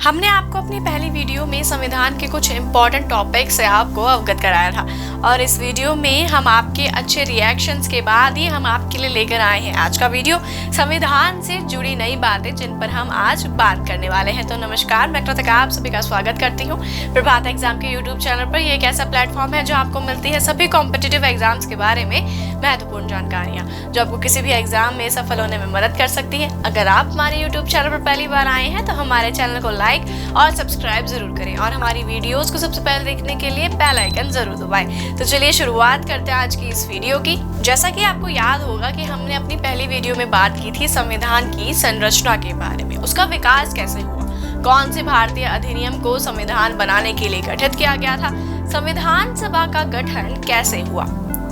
हमने आपको अपनी पहली वीडियो में संविधान के कुछ इम्पोर्टेंट टॉपिक से आपको अवगत कराया था और इस वीडियो में हम आपके अच्छे रिएक्शंस के बाद ही हम आपके लिए लेकर आए हैं आज का वीडियो संविधान से जुड़ी नई बातें जिन पर हम आज बात करने वाले हैं। तो नमस्कार, मैं कृतिका आप सभी का स्वागत करती हूँ प्रभात एग्जाम के यूट्यूब चैनल पर। ये एक ऐसा प्लेटफॉर्म है जो आपको मिलती है सभी कॉम्पिटिटिव एग्जाम्स के बारे में महत्वपूर्ण जानकारियाँ जो आपको किसी भी एग्जाम में सफल होने में मदद कर सकती है। अगर आप हमारे यूट्यूब चैनल पर पहली बार आए हैं तो हमारे चैनल को लाइक और सब्सक्राइब जरूर करें और हमारी वीडियोस को सबसे पहले देखने के लिए बेल आइकन जरूर दबाएं। तो चलिए शुरुआत करते हैं आज की इस वीडियो की। जैसा कि आपको याद होगा कि हमने अपनी पहली वीडियो में बात की थी संविधान की संरचना के बारे में, उसका विकास कैसे हुआ, कौन से भारतीय अधिनियम को संविधान बनाने के लिए गठित किया गया था, संविधान सभा का गठन कैसे हुआ,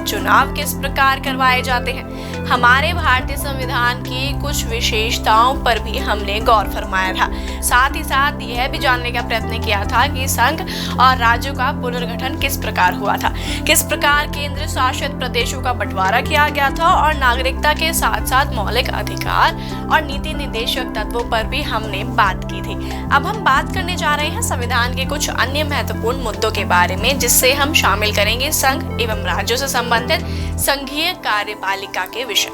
चुनाव किस प्रकार करवाए जाते हैं। हमारे भारतीय संविधान की कुछ विशेषताओं पर भी हमने गौर फरमाया था। साथ ही साथ यह भी जानने का प्रयत्न किया था कि संघ और राज्यों का पुनर्गठन किस प्रकार हुआ था, किस प्रकार केंद्र शासित प्रदेशों का बंटवारा किया गया था और नागरिकता के साथ साथ मौलिक अधिकार और नीति निर्देशक तत्वों पर भी हमने बात की थी। अब हम बात करने जा रहे हैं संविधान के कुछ अन्य महत्वपूर्ण मुद्दों के बारे में, जिससे हम शामिल करेंगे संघ एवं राज्यों से संबंधित संघीय कार्यपालिका के विषय।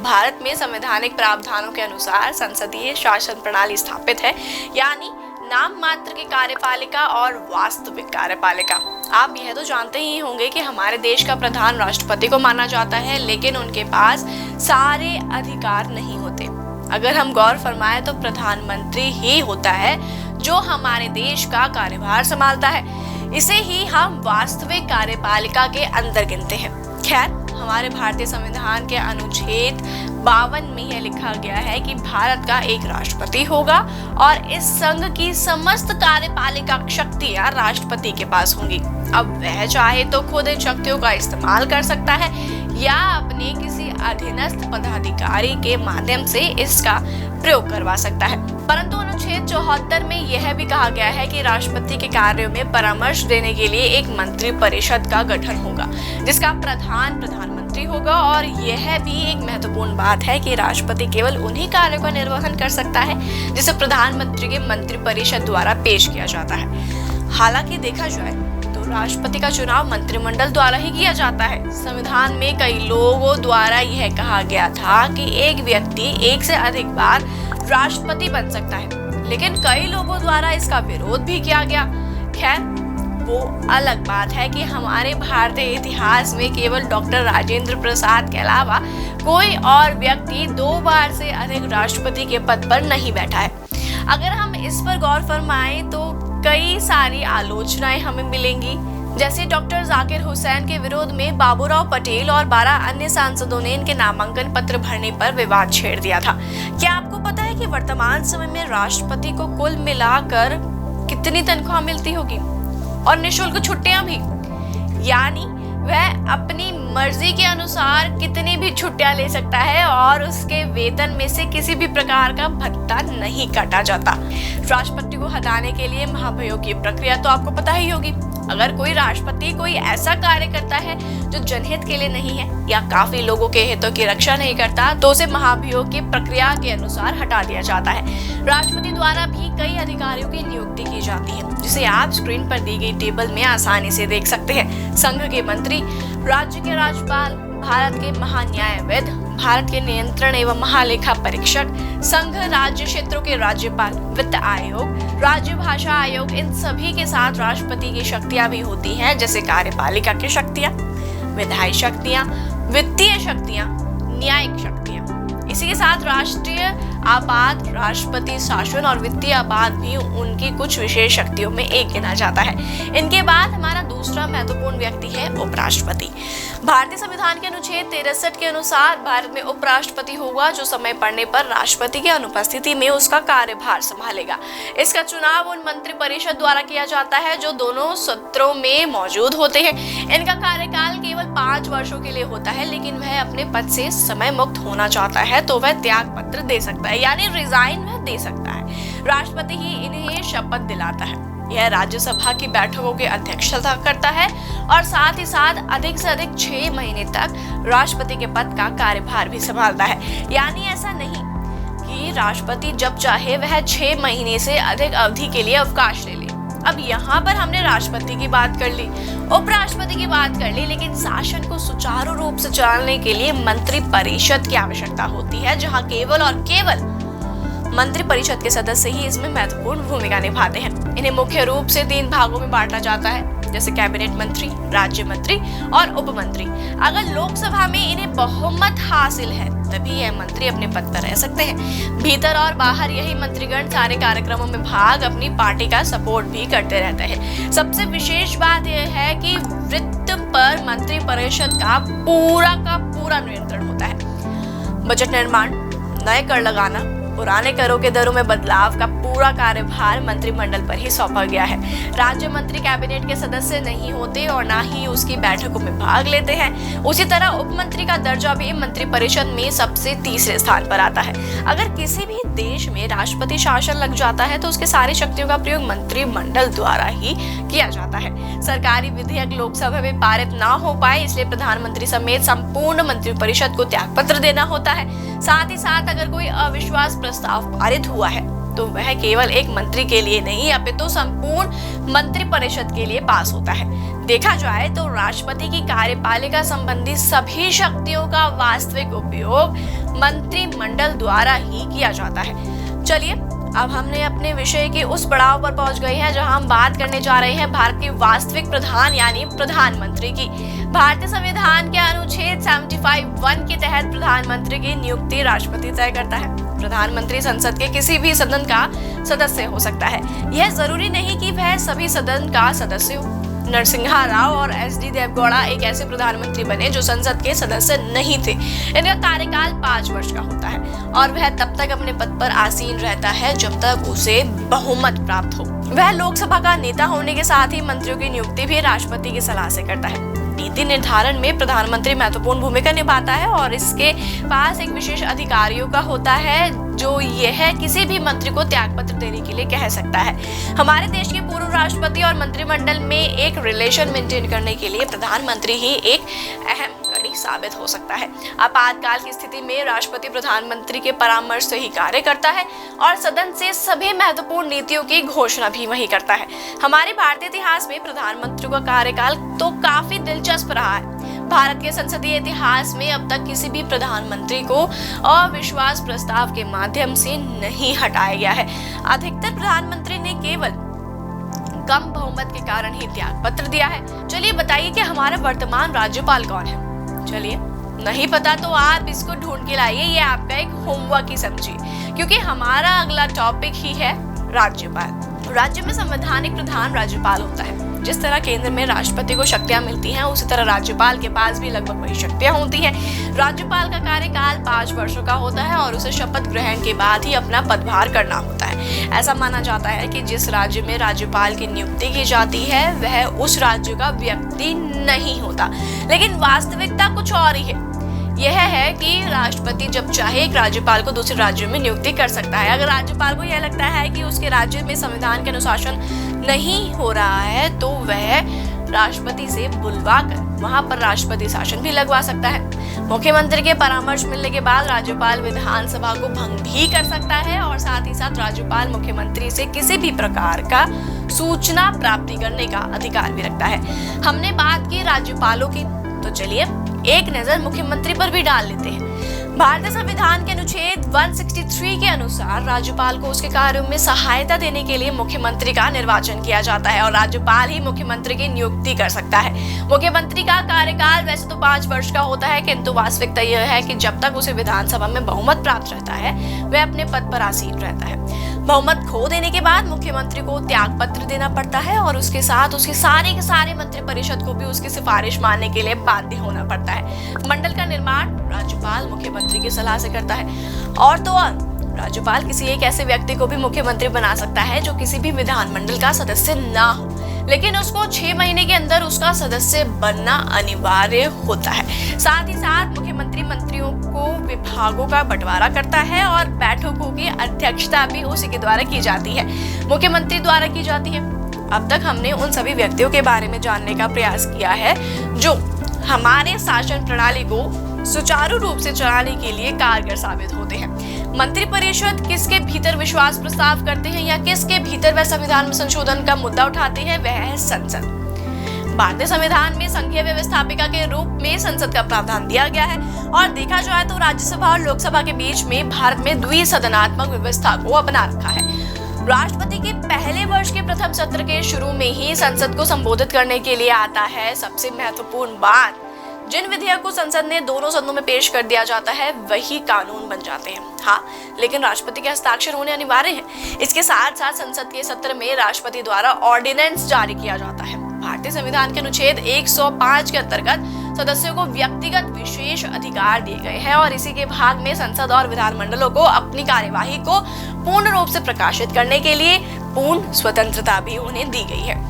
भारत में संवैधानिक प्रावधानों के अनुसार संसदीय शासन प्रणाली स्थापित है, यानी नाम मात्र की कार्यपालिका और वास्तविक कार्यपालिका। आप यह तो जानते ही होंगे कि हमारे देश का प्रधान राष्ट्रपति को माना जाता है, लेकिन उनके पास सारे अधिकार नहीं होते। अगर हम गौर फरमाए तो प्रधानमंत्री ही होता है जो हमारे देश का कार्यभार संभालता है। इसे ही हम वास्तविक कार्यपालिका के अंदर गिनते हैं। खैर, हमारे भारतीय संविधान के अनुच्छेद 52 में यह लिखा गया है कि भारत का एक राष्ट्रपति होगा और इस संघ की समस्त कार्यपालिका शक्तियां राष्ट्रपति के पास होंगी। अब वह चाहे तो खुद इन शक्तियों का इस्तेमाल कर सकता है या अपने किसी अधीनस्थ पदाधिकारी के माध्यम से इसका प्रयोग करवा सकता है। परंतु अनुच्छेद 74 में यह भी कहा गया है कि राष्ट्रपति के कार्यों में परामर्श देने के लिए एक मंत्री परिषद का गठन होगा, जिसका प्रधानमंत्री होगा। और यह भी एक महत्वपूर्ण बात है कि राष्ट्रपति केवल उन्हीं कार्यों का निर्वहन कर सकता है जिसे प्रधानमंत्री के मंत्री परिषद द्वारा पेश किया जाता है। हालांकि देखा जाए तो राष्ट्रपति का चुनाव मंत्रिमंडल द्वारा ही किया जाता है। संविधान में कई लोगों द्वारा यह कहा गया था कि एक व्यक्ति एक से अधिक बार राष्ट्रपति बन सकता है, लेकिन कई लोगों द्वारा इसका विरोध भी किया गया। खैर, वो अलग बात है कि हमारे भारतीय इतिहास में केवल डॉक्टर राजेंद्र प्रसाद के अलावा कोई और व्यक्ति 2 बार से अधिक राष्ट्रपति के पद पर नहीं बैठा है। अगर हम इस पर गौर फरमाएं तो कई सारी आलोचनाएं हमें मिलेंगी, जैसे डॉक्टर जाकिर हुसैन के विरोध में बाबूराव पटेल और 12 अन्य सांसदों ने इनके नामांकन पत्र भरने पर विवाद छेड़ दिया था। क्या आपको पता है कि वर्तमान समय में राष्ट्रपति को कुल मिलाकर कितनी तनख्वाह मिलती होगी और निःशुल्क छुट्टियां भी, यानी वह अपनी मर्जी के अनुसार कितनी भी छुट्टियां ले सकता है और उसके वेतन में से किसी भी प्रकार का भत्ता नहीं काटा जाता। राष्ट्रपति को हटाने के लिए महाभियोग की प्रक्रिया तो आपको पता ही होगी। अगर कोई राष्ट्रपति कोई ऐसा कार्य करता है जो जनहित के लिए नहीं है या काफी लोगों के हितों की रक्षा नहीं करता तो उसे महाभियोग की प्रक्रिया के अनुसार हटा दिया जाता है। राष्ट्रपति द्वारा भी कई अधिकारियों की नियुक्ति की जाती है, जिसे आप स्क्रीन पर दी गई टेबल में आसानी से देख सकते हैं। संघ के मंत्री, राज्य के राज्यपाल, भारत के महान्यायविद, भारत के नियंत्रण एवं महालेखा परीक्षक, संघ राज्य क्षेत्रों के राज्यपाल, वित्त आयोग, राज्य भाषा आयोग, इन सभी के साथ राष्ट्रपति की शक्तियां भी होती हैं, जैसे कार्यपालिका की शक्तियां, विधायी शक्तियां, वित्तीय शक्तियां, न्यायिक शक्तियां। इसी के साथ राष्ट्रीय आपात, राष्ट्रपति शासन और वित्तीय आपात भी उनकी कुछ विशेष शक्तियों में एक गिना जाता है। इनके बाद हमारा दूसरा महत्वपूर्ण व्यक्ति है उपराष्ट्रपति। भारतीय संविधान के अनुच्छेद 63 के अनुसार भारत में उपराष्ट्रपति होगा जो समय पड़ने पर राष्ट्रपति की अनुपस्थिति में उसका कार्यभार संभालेगा। इसका चुनाव उन मंत्री परिषद द्वारा किया जाता है जो दोनों सत्रों में मौजूद होते हैं। इनका कार्यकाल केवल 5 वर्षों के लिए होता है, लेकिन वह अपने पद से समय मुक्त होना चाहता है तो वह त्याग पत्र दे सकता है, यानी रिजाइन वह दे सकता है। राष्ट्रपति ही इन्हें शपथ दिलाता है। यह राज्यसभा की बैठकों की अध्यक्षता करता है और साथ ही साथ अधिक से अधिक 6 महीने तक राष्ट्रपति के पद का कार्यभार भी संभालता है। यानी ऐसा नहीं कि राष्ट्रपति जब चाहे वह 6 महीने से अधिक अवधि के लिए अवकाश ले ले। अब यहाँ पर हमने राष्ट्रपति की बात कर ली, उपराष्ट्रपति की बात कर ली, लेकिन शासन को सुचारू रूप से चलाने के लिए मंत्री परिषद की आवश्यकता होती है, जहाँ केवल और केवल मंत्री परिषद के सदस्य ही इसमें महत्वपूर्ण भूमिका निभाते हैं। इन्हें मुख्य रूप से 3 भागों में बांटा जाता है, जैसे कैबिनेट मंत्री, राज्य मंत्री और उप मंत्री। अगर लोकसभा में इन्हें बहुमत हासिल है तभी यह मंत्री अपने पद पर रह सकते हैं। भीतर और बाहर यही मंत्रीगण सारे कार्यक्रमों में भाग अपनी पार्टी का सपोर्ट भी करते रहते हैं। सबसे विशेष बात यह है कि वित्त पर मंत्री परिषद का पूरा नियंत्रण होता है। बजट निर्माण, नए कर लगाना, पुराने करों के दरों में बदलाव का पूरा कार्यभार मंत्रिमंडल पर ही सौंपा गया है। राज्य मंत्री कैबिनेट के सदस्य नहीं होते और ना ही उसकी बैठकों में भाग लेते हैं। उसी तरह उप मंत्री का दर्जा भी मंत्री परिषद में सबसे तीसरे स्थान पर आता है। अगर किसी भी देश में राष्ट्रपति शासन लग जाता है तो उसके सारी शक्तियों का प्रयोग मंत्रिमंडल द्वारा ही किया जाता है। सरकारी विधेयक लोकसभा में पारित ना हो पाए इसलिए प्रधानमंत्री समेत संपूर्ण मंत्री परिषद को त्यागपत्र देना होता है। साथ ही साथ अगर कोई अविश्वास प्रस्ताव पारित हुआ है तो वह केवल एक मंत्री के लिए नहीं अपितु संपूर्ण मंत्री परिषद के लिए पास होता है। देखा जाए तो राष्ट्रपति की कार्यपालिका संबंधी सभी शक्तियों का वास्तविक उपयोग मंत्रिमंडल द्वारा ही किया जाता है। चलिए अब हमने अपने विषय के उस पड़ाव पर पहुंच गए हैं जहां हम बात करने जा रहे हैं भारत के वास्तविक प्रधान यानी प्रधानमंत्री की। भारतीय संविधान के अनुच्छेद 75(1) के तहत प्रधानमंत्री की नियुक्ति राष्ट्रपति तय करता है। प्रधानमंत्री संसद के किसी भी सदन का सदस्य हो सकता है। यह जरूरी नहीं कि वह सभी सदन का सदस्य हो। नरसिम्हा राव और SD देवगौड़ा एक ऐसे प्रधानमंत्री बने जो संसद के सदस्य नहीं थे। इनका कार्यकाल 5 वर्ष का होता है और वह तब तक अपने पद पर आसीन रहता है जब तक उसे बहुमत प्राप्त हो। वह लोकसभा का नेता होने के साथ ही मंत्रियों की नियुक्ति भी राष्ट्रपति की सलाह से करता है। नीति निर्धारण में प्रधानमंत्री महत्वपूर्ण भूमिका निभाता है और इसके पास एक विशेष अधिकारियों का होता है जो यह किसी भी मंत्री को त्यागपत्र देने के लिए कह सकता है। हमारे देश के पूर्व राष्ट्रपति और मंत्रिमंडल में एक रिलेशन मेंटेन करने के लिए प्रधानमंत्री ही एक अहम कड़ी साबित हो सकता है। आपातकाल की स्थिति में राष्ट्रपति प्रधानमंत्री के परामर्श से ही कार्य करता है और सदन से सभी महत्वपूर्ण नीतियों की घोषणा भी वही करता है। हमारे भारतीय इतिहास में प्रधानमंत्री का कार्यकाल तो काफी दिलचस्प रहा है। भारत के संसदीय इतिहास में अब तक किसी भी प्रधानमंत्री को अविश्वास प्रस्ताव के माध्यम से नहीं हटाया गया है। अधिकतर प्रधानमंत्री ने केवल कम बहुमत के कारण ही त्यागपत्र दिया है। चलिए बताइए कि हमारा वर्तमान राज्यपाल कौन है? चलिए नहीं पता तो आप इसको ढूंढ के लाइए, ये आपका एक होमवर्क ही समझिए, क्योंकि हमारा अगला टॉपिक ही है राज्यपाल। राज्य में संवैधानिक प्रधान राज्यपाल होता है। जिस तरह केंद्र में राष्ट्रपति को शक्तियां मिलती हैं उसी तरह राज्यपाल के पास भी लगभग वही शक्तियां होती हैं। राज्यपाल का कार्यकाल 5 वर्षों का होता है और उसे शपथ ग्रहण के बाद ही अपना पदभार करना होता है। ऐसा माना जाता है कि जिस राज्य में राज्यपाल की नियुक्ति की जाती है वह उस राज्य का व्यक्ति नहीं होता, लेकिन वास्तविकता कुछ और ही है। यह है कि राष्ट्रपति जब चाहे एक राज्यपाल को दूसरे राज्य में नियुक्ति कर सकता है। अगर राज्यपाल को यह लगता है कि उसके राज्य में संविधान के अनुशासन नहीं हो रहा है तो वह राष्ट्रपति से बुलवाकर वहां पर राष्ट्रपति शासन भी लगवा सकता है। मुख्यमंत्री के परामर्श मिलने के बाद राज्यपाल विधानसभा को भंग भी कर सकता है और साथ ही साथ राज्यपाल मुख्यमंत्री से किसी भी प्रकार का सूचना प्राप्ति करने का अधिकार भी रखता है। हमने बात की राज्यपालों की, तो चलिए एक नजर मुख्यमंत्री पर भी डाल लेते हैं। भारतीय संविधान के अनुच्छेद 163 के अनुसार राज्यपाल को उसके कार्यों में सहायता देने के लिए मुख्यमंत्री का निर्वाचन किया जाता है और राज्यपाल ही मुख्यमंत्री की नियुक्ति कर सकता है। मुख्यमंत्री का कार्यकाल वैसे तो 5 वर्ष का होता है, किंतु वास्तविकता यह है कि जब तक उसे विधानसभा में बहुमत प्राप्त रहता है वह अपने पद पर आसीन रहता है। बहुमत खो देने के बाद मुख्यमंत्री को त्यागपत्र देना पड़ता है और उसके साथ उसके सारे के सारे मंत्रिपरिषद को भी उसकी सिफारिश मानने के लिए बाध्य होना पड़ता है। मंडल का निर्माण राज्यपाल मुख्यमंत्री की सलाह से करता है और तो और राज्यपाल किसी एक ऐसे व्यक्ति को भी मुख्यमंत्री बना सकता है जो किसी भी विधानमंडल का सदस्य ना हो, लेकिन उसको 6 महीने के अंदर उसका सदस्य बनना अनिवार्य होता है। साथ ही साथ मुख्यमंत्री मंत्रियों को विभागों का बंटवारा करता है और बैठकों की अध्यक्षता भी उसी के द्वारा की जाती है, मुख्यमंत्री द्वारा की जाती है। अब तक हमने उन सभी व्यक्तियों के बारे में जानने का प्रयास किया है जो हमारे शासन प्रणाली को सुचारू रूप से चलाने के लिए कारगर साबित होते हैं। मंत्रिपरिषद किसके भीतर विश्वास प्रस्ताव करते हैं या किसके भीतर वह संविधान में संशोधन का मुद्दा उठाते हैं, वह है संसद। भारतीय संविधान में संघीय व्यवस्थापिका के रूप में संसद का प्रावधान दिया गया है और देखा जाए तो राज्यसभा और लोकसभा के बीच में भारत में द्विसदनात्मक व्यवस्था को अपना रखा है। राष्ट्रपति के पहले वर्ष के प्रथम सत्र के शुरू में ही संसद को संबोधित करने के लिए आता है। सबसे महत्वपूर्ण बात, जिन विधेयक को संसद ने दोनों सदनों में पेश कर दिया जाता है वही कानून बन जाते हैं। हाँ, लेकिन राष्ट्रपति के हस्ताक्षर होने अनिवार्य हैं। इसके साथ साथ संसद के सत्र में राष्ट्रपति द्वारा ऑर्डिनेंस जारी किया जाता है। भारतीय संविधान के अनुच्छेद 105 के अंतर्गत सदस्यों को व्यक्तिगत विशेष अधिकार दिए गए हैं और इसी के भाग में संसद और विधानमंडलों को अपनी कार्यवाही को पूर्ण रूप से प्रकाशित करने के लिए पूर्ण स्वतंत्रता भी उन्हें दी गई है।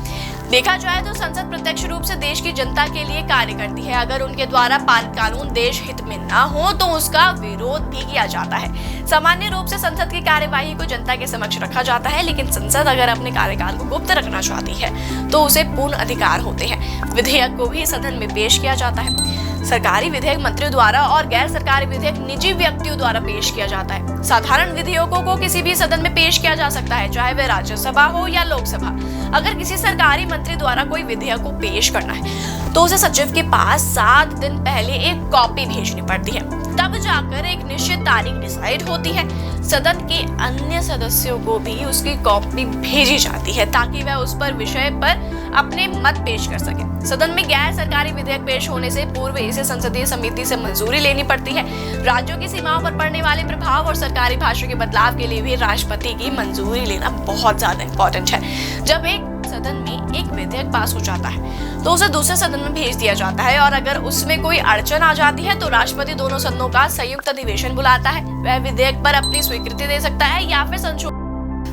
देखा जाए तो संसद प्रत्यक्ष रूप से देश की जनता के लिए कार्य करती है। अगर उनके द्वारा पारित कानून देश हित में न हो तो उसका विरोध भी किया जाता है। सामान्य रूप से संसद की कार्यवाही को जनता के समक्ष रखा जाता है, लेकिन संसद अगर अपने कार्यकाल को गुप्त रखना चाहती है तो उसे पूर्ण अधिकार होते हैं। विधेयक को भी सदन में पेश किया जाता है। सरकारी विधेयक मंत्रियों द्वारा और गैर सरकारी विधेयक निजी व्यक्तियों द्वारा पेश किया जाता है। साधारण विधेयकों को किसी भी सदन में पेश किया जा सकता है, चाहे वह राज्यसभा हो या लोकसभा। अगर किसी सरकारी मंत्री द्वारा कोई विधेयक को पेश करना है तो उसे सचिव के पास 7 दिन पहले एक कॉपी भेजनी पड़ती है, तब जाकर एक निश्चित तारीख डिसाइड होती है। सदन के अन्य सदस्यों को भी उसकी कॉपी भेजी जाती है ताकि वह उस पर विषय पर अपने मत पेश कर सके। सदन में गैर सरकारी विधेयक पेश होने से पूर्व इसे संसदीय समिति से मंजूरी लेनी पड़ती है। राज्यों की सीमाओं पर पड़ने वाले प्रभाव और सरकारी भाषा के बदलाव के लिए भी राष्ट्रपति की मंजूरी लेना बहुत ज्यादा इंपॉर्टेंट है। जब एक सदन में एक विधेयक पास हो जाता है तो उसे दूसरे सदन में भेज दिया जाता है और अगर उसमें कोई अड़चन आ जाती है तो राष्ट्रपति दोनों सदनों का संयुक्त अधिवेशन बुलाता है। वह विधेयक पर अपनी स्वीकृति दे सकता है या फिर संशोधन।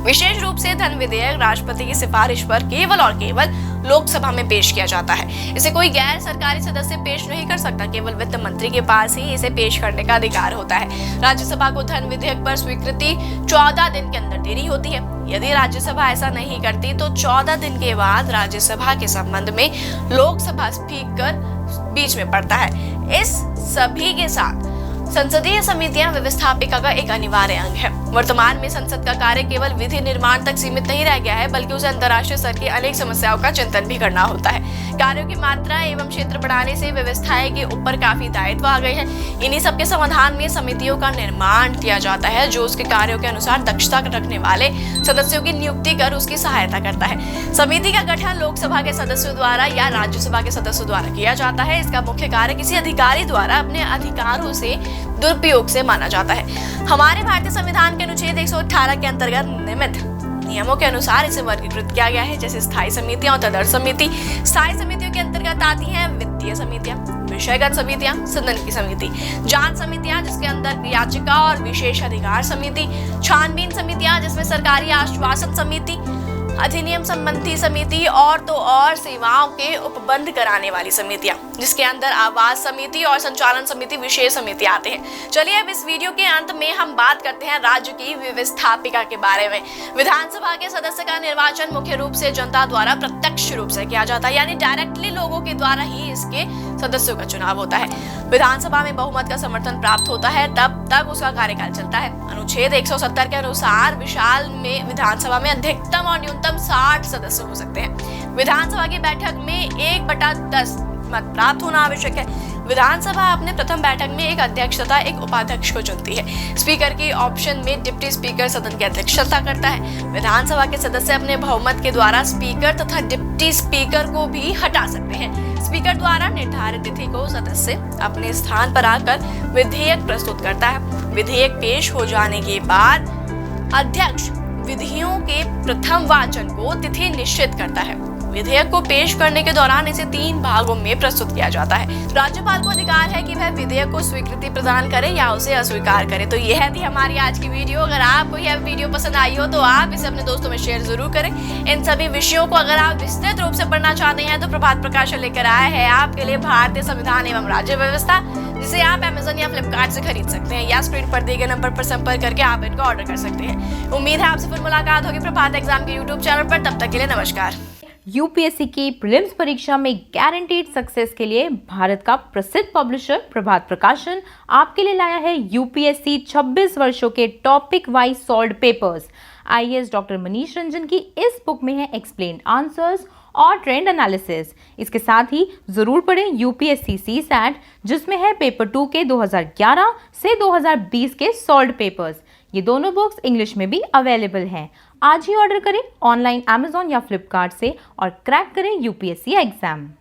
विशेष रूप से धन विधेयक राष्ट्रपति की सिफारिश पर केवल और केवल लोकसभा में पेश किया जाता है। इसे कोई गैर सरकारी सदस्य पेश नहीं कर सकता, केवल वित्त मंत्री के पास ही इसे पेश करने का अधिकार होता है। राज्यसभा को धन विधेयक पर स्वीकृति 14 दिन के अंदर देनी होती है। यदि राज्यसभा ऐसा नहीं करती तो 14 दिन के बाद राज्यसभा के संबंध में लोकसभा स्पीकर बीच में पड़ता है। इस सभी के साथ संसदीय समितियां व्यवस्थापिका का एक अनिवार्य अंग है। वर्तमान में संसद का कार्य केवल विधि निर्माण तक सीमित नहीं रह गया है, बल्कि उसे अंतर्राष्ट्रीय स्तर की अनेक समस्याओं का चिंतन भी करना होता है। कार्यों की मात्रा एवं क्षेत्र बढ़ाने से व्यवस्थाएं के ऊपर काफी दायित्व आ गए हैं। इन्हीं सबके समाधान में समितियों का निर्माण किया जाता है, जो उसके कार्यों के अनुसार दक्षता रखने वाले सदस्यों की नियुक्ति कर उसकी सहायता करता है। समिति का गठन लोकसभा के सदस्यों द्वारा या राज्यसभा के सदस्यों द्वारा किया जाता है। इसका मुख्य कार्य किसी अधिकारी द्वारा अपने अधिकारों से दुरुपयोग से माना जाता है। हमारे भारतीय संविधान के अनुच्छेद 118 के अंतर्गत नियमित नियमों के अनुसार इसे वर्गीकृत किया गया है, जैसे स्थायी समितियां और तदर्थ समिति। स्थायी समितियों के अंतर्गत आती हैं वित्तीय समितियां, विषयगत समितियां, सदन की समिति, जांच समितियां जिसके अंदर याचिका और विशेष अधिकार समिति, छानबीन समितियां जिसमें सरकारी आश्वासन समिति, अधिनियम संबंधी समिति और सेवाओं के उपबंध कराने वाली समितियां जिसके अंदर आवास समिति और संचालन समिति विशेष समिति आते हैं। चलिए अब इस वीडियो के अंत में हम बात करते हैं राज्य की व्यवस्थापिका के बारे में। विधानसभा के सदस्य का निर्वाचन मुख्य रूप से जनता द्वारा प्रत्यक्ष रूप से किया जाता है, यानी डायरेक्टली लोगों के द्वारा ही इसके सदस्यों का चुनाव होता है। विधानसभा में बहुमत का समर्थन प्राप्त होता है तब तक उसका कार्यकाल चलता है। अनुच्छेद 170 के अनुसार विशाल में विधानसभा में अधिकतम और न्यूनतम 60 सदस्य हो सकते हैं। विधानसभा की बैठक में 1/10 मत प्राप्त होना आवश्यक है। विधानसभा अपने प्रथम बैठक में एक अध्यक्ष तथा एक उपाध्यक्ष को चुनती है। स्पीकर की ऑप्शन में डिप्टी स्पीकर सदन की अध्यक्षता करता है। विधानसभा के सदस्य अपने बहुमत के द्वारा स्पीकर तथा डिप्टी स्पीकर को भी हटा सकते हैं। स्पीकर द्वारा निर्धारित तिथि को सदस्य अपने स्थान पर आकर विधेयक प्रस्तुत करता है। विधेयक पेश हो जाने के बाद अध्यक्ष विधियों के प्रथम वाचन को तिथि निश्चित करता है। विधेयक को पेश करने के दौरान इसे 3 भागों में प्रस्तुत किया जाता है। राज्यपाल को अधिकार है कि वह विधेयक को स्वीकृति प्रदान करे या उसे अस्वीकार करे। तो यह थी हमारी आज की वीडियो। अगर आपको यह वीडियो पसंद आई हो तो आप इसे अपने दोस्तों में शेयर जरूर करें। इन सभी विषयों को अगर आप विस्तृत रूप से पढ़ना चाहते हैं तो प्रभात प्रकाशन लेकर आया है आपके लिए भारतीय संविधान एवं राज्य व्यवस्था, जिसे आप अमेज़न या फ्लिपकार्ट से खरीद सकते हैं या स्क्रीन पर दिए गए नंबर पर संपर्क करके आप इनको ऑर्डर कर सकते हैं। उम्मीद है आपसे फिर मुलाकात होगी प्रभात एग्जाम के यूट्यूब चैनल पर। तब तक के लिए नमस्कार। यूपीएससी की प्रीलिम्स परीक्षा में गारंटीड सक्सेस के लिए भारत का प्रसिद्ध पब्लिशर प्रभात प्रकाशन आपके लिए लाया है यूपीएससी 26 वर्षों के topic wise solved papers. IAS doctor Manish Ranjan की इस बुक में है एक्सप्लेन्ड आंसर्स और ट्रेंड एनालिसिस। इसके साथ ही जरूर पढ़ें यूपीएससी सीसैट, जिसमें है पेपर 2 के 2011 से 2020 के सॉल्व्ड पेपर्स। ये दोनों बुक्स इंग्लिश में भी अवेलेबल हैं। आज ही ऑर्डर करें ऑनलाइन अमेजॉन या फ्लिपकार्ट से और क्रैक करें यूपीएससी एग्जाम।